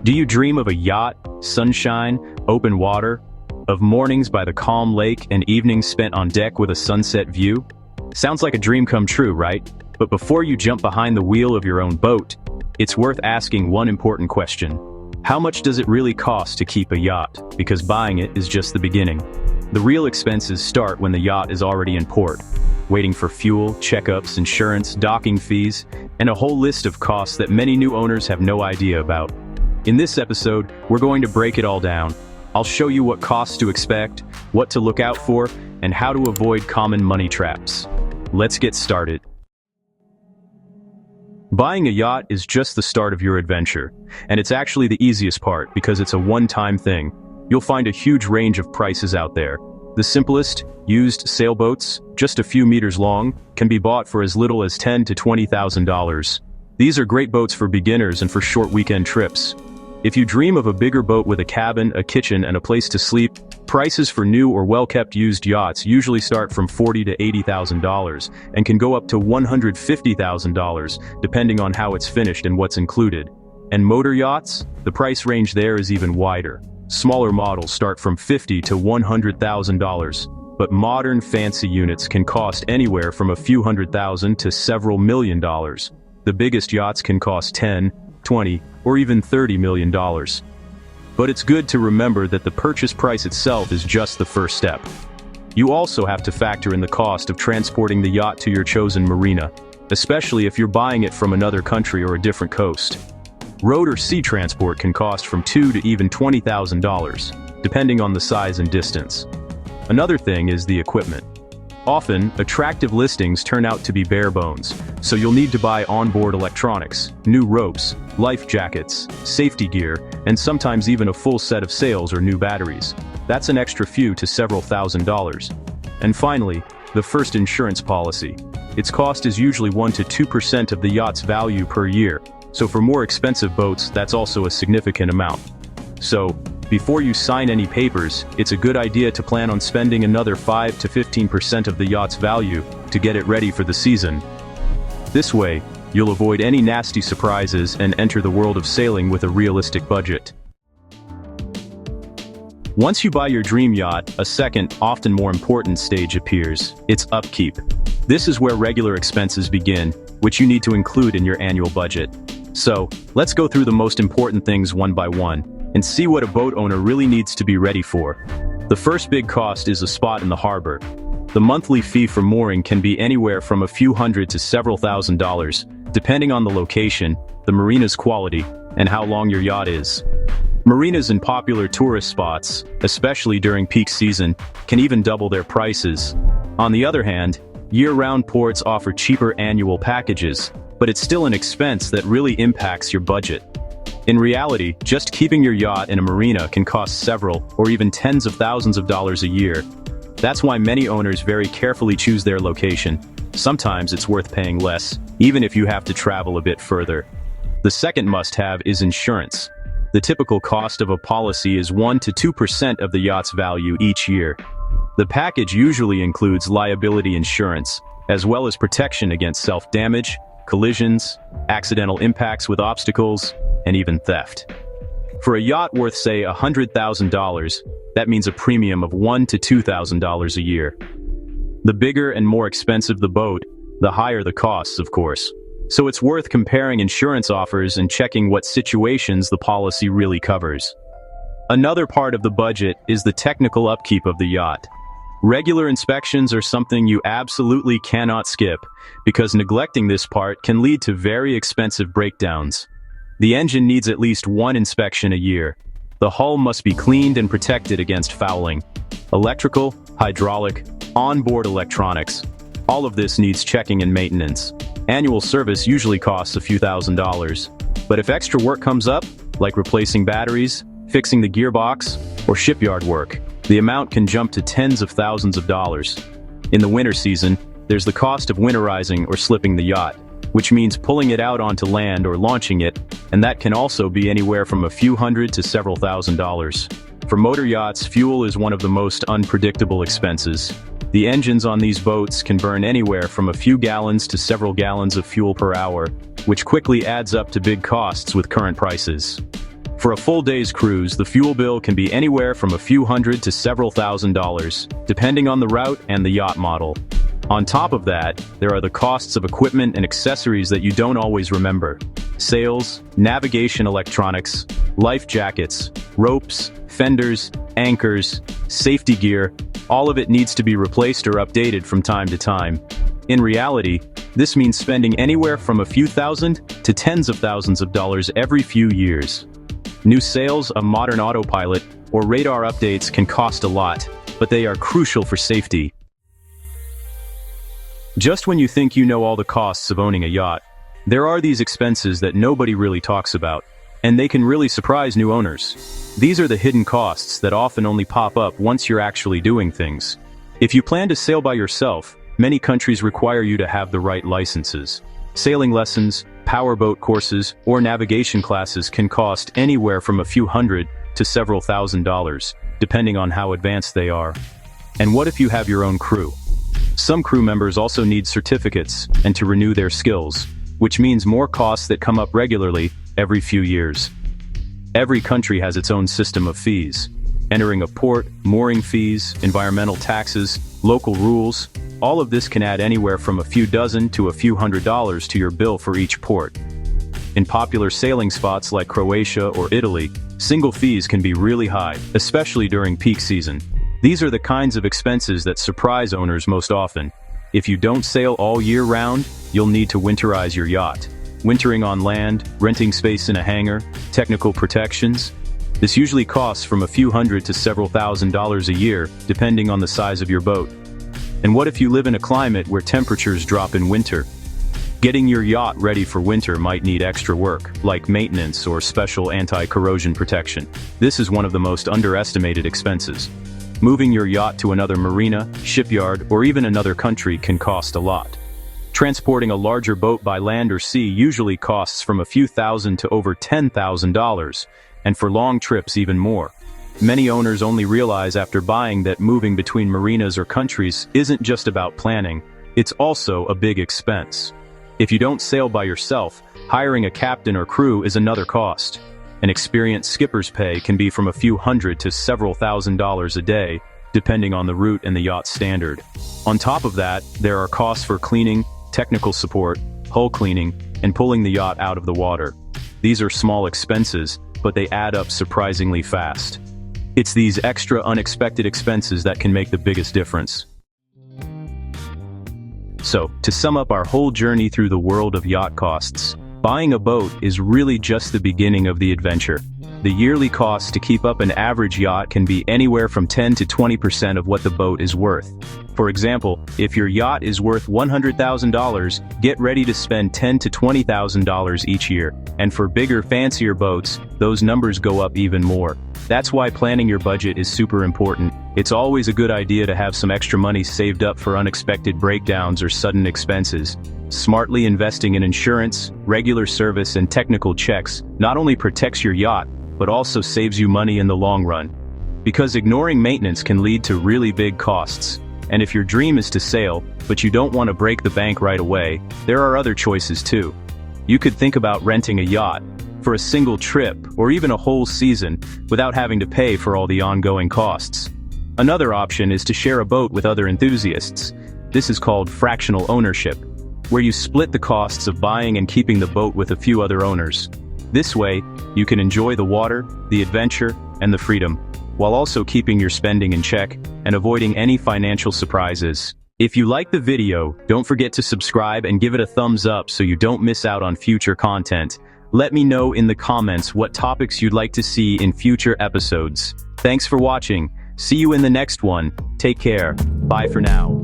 Do you dream of a yacht, sunshine, open water, of mornings by the calm lake and evenings spent on deck with a sunset view? Sounds like a dream come true, right? But before you jump behind the wheel of your own boat, it's worth asking one important question. How much does it really cost to keep a yacht? Because buying it is just the beginning. The real expenses start when the yacht is already in port, waiting for fuel, checkups, insurance, docking fees, and a whole list of costs that many new owners have no idea about. In this episode, we're going to break it all down. I'll show you what costs to expect, what to look out for, and how to avoid common money traps. Let's get started. Buying a yacht is just the start of your adventure, and it's actually the easiest part because it's a one-time thing. You'll find a huge range of prices out there. The simplest, used sailboats, just a few meters long, can be bought for as little as $10,000 to $20,000. These are great boats for beginners and for short weekend trips. If you dream of a bigger boat with a cabin, a kitchen, and a place to sleep, prices for new or well-kept used yachts usually start from $40,000 to $80,000 and can go up to $150,000, depending on how it's finished and what's included. And motor yachts? The price range there is even wider. Smaller models start from $50,000 to $100,000, but modern fancy units can cost anywhere from a few $100,000 to several $1 million. The biggest yachts can cost $10, $20, or even $30 million. But it's good to remember that the purchase price itself is just the first step. You also have to factor in the cost of transporting the yacht to your chosen marina, especially if you're buying it from another country or a different coast. Road or sea transport can cost from $2,000 to even $20,000, depending on the size and distance. Another thing is the equipment. Often, attractive listings turn out to be bare bones, so you'll need to buy onboard electronics, new ropes, life jackets, safety gear, and sometimes even a full set of sails or new batteries. That's an extra few to several $1,000s. And finally, the first insurance policy. Its cost is usually 1 to 2% of the yacht's value per year, so for more expensive boats, that's also a significant amount. So, before you sign any papers, it's a good idea to plan on spending another 5 to 15% of the yacht's value to get it ready for the season. This way, you'll avoid any nasty surprises and enter the world of sailing with a realistic budget. Once you buy your dream yacht, a second, often more important stage appears. It's upkeep. This is where regular expenses begin, which you need to include in your annual budget. So, let's go through the most important things one by one, and see what a boat owner really needs to be ready for. The first big cost is a spot in the harbor. The monthly fee for mooring can be anywhere from a few $100 to several $1,000s, depending on the location, the marina's quality, and how long your yacht is. Marinas in popular tourist spots, especially during peak season, can even double their prices. On the other hand, year-round ports offer cheaper annual packages, but it's still an expense that really impacts your budget. In reality, just keeping your yacht in a marina can cost several, or even tens of thousands of dollars a year. That's why many owners very carefully choose their location. Sometimes it's worth paying less, even if you have to travel a bit further. The second must-have is insurance. The typical cost of a policy is 1 to 2% of the yacht's value each year. The package usually includes liability insurance, as well as protection against self-damage, collisions, accidental impacts with obstacles, and even theft. For a yacht worth, say, $100,000, that means a premium of $1,000 to $2,000 a year. The bigger and more expensive the boat, the higher the costs, of course. So it's worth comparing insurance offers and checking what situations the policy really covers. Another part of the budget is the technical upkeep of the yacht. Regular inspections are something you absolutely cannot skip, because neglecting this part can lead to very expensive breakdowns. The engine needs at least one inspection a year. The hull must be cleaned and protected against fouling. Electrical, hydraulic, onboard electronics, all of this needs checking and maintenance. Annual service usually costs a few $1,000s. But if extra work comes up, like replacing batteries, fixing the gearbox, or shipyard work, the amount can jump to tens of thousands of dollars. In the winter season, there's the cost of winterizing or slipping the yacht, which means pulling it out onto land or launching it, and that can also be anywhere from a few $100 to several $1,000s. For motor yachts, fuel is one of the most unpredictable expenses. The engines on these boats can burn anywhere from a few gallons to several gallons of fuel per hour, which quickly adds up to big costs with current prices. For a full day's cruise, the fuel bill can be anywhere from a few hundred to several $1,000s, depending on the route and the yacht model. On top of that, there are the costs of equipment and accessories that you don't always remember. Sails, navigation electronics, life jackets, ropes, fenders, anchors, safety gear, all of it needs to be replaced or updated from time to time. In reality, this means spending anywhere from a few thousand to tens of thousands of dollars every few years. New sails, a modern autopilot, or radar updates can cost a lot, but they are crucial for safety. Just when you think you know all the costs of owning a yacht, there are these expenses that nobody really talks about, and they can really surprise new owners. These are the hidden costs that often only pop up once you're actually doing things. If you plan to sail by yourself, many countries require you to have the right licenses. Sailing lessons, powerboat courses, or navigation classes can cost anywhere from a few hundred to several $1,000s, depending on how advanced they are. And what if you have your own crew? Some crew members also need certificates and to renew their skills, which means more costs that come up regularly every few years. Every country has its own system of fees. Entering a port, mooring fees, environmental taxes, local rules, all of this can add anywhere from a few dozen to a few $100s to your bill for each port. In popular sailing spots like Croatia or Italy, single fees can be really high, especially during peak season. These are the kinds of expenses that surprise owners most often. If you don't sail all year round, you'll need to winterize your yacht. Wintering on land, renting space in a hangar, technical protections. This usually costs from a few hundred to several $1,000s a year, depending on the size of your boat. And what if you live in a climate where temperatures drop in winter? Getting your yacht ready for winter might need extra work, like maintenance or special anti-corrosion protection. This is one of the most underestimated expenses. Moving your yacht to another marina, shipyard, or even another country can cost a lot. Transporting a larger boat by land or sea usually costs from a few thousand to over $10,000, and for long trips even more. Many owners only realize after buying that moving between marinas or countries isn't just about planning, it's also a big expense. If you don't sail by yourself, hiring a captain or crew is another cost. An experienced skipper's pay can be from a few hundred to several $1,000s a day, depending on the route and the yacht's standard. On top of that, there are costs for cleaning, technical support, hull cleaning, and pulling the yacht out of the water. These are small expenses, but they add up surprisingly fast. It's these extra unexpected expenses that can make the biggest difference. So, to sum up our whole journey through the world of yacht costs, buying a boat is really just the beginning of the adventure. The yearly cost to keep up an average yacht can be anywhere from 10 to 20% of what the boat is worth. For example, if your yacht is worth $100,000, get ready to spend $10,000 to $20,000 each year. And for bigger, fancier boats, those numbers go up even more. That's why planning your budget is super important. It's always a good idea to have some extra money saved up for unexpected breakdowns or sudden expenses. Smartly investing in insurance, regular service, and technical checks not only protects your yacht, but also saves you money in the long run. Because ignoring maintenance can lead to really big costs. And if your dream is to sail, but you don't want to break the bank right away, there are other choices too. You could think about renting a yacht for a single trip or even a whole season without having to pay for all the ongoing costs. Another option is to share a boat with other enthusiasts. This is called fractional ownership, where you split the costs of buying and keeping the boat with a few other owners. This way, you can enjoy the water, the adventure, and the freedom, while also keeping your spending in check and avoiding any financial surprises. If you like the video, don't forget to subscribe and give it a thumbs up so you don't miss out on future content. Let me know in the comments what topics you'd like to see in future episodes. Thanks for watching. See you in the next one. Take care. Bye for now.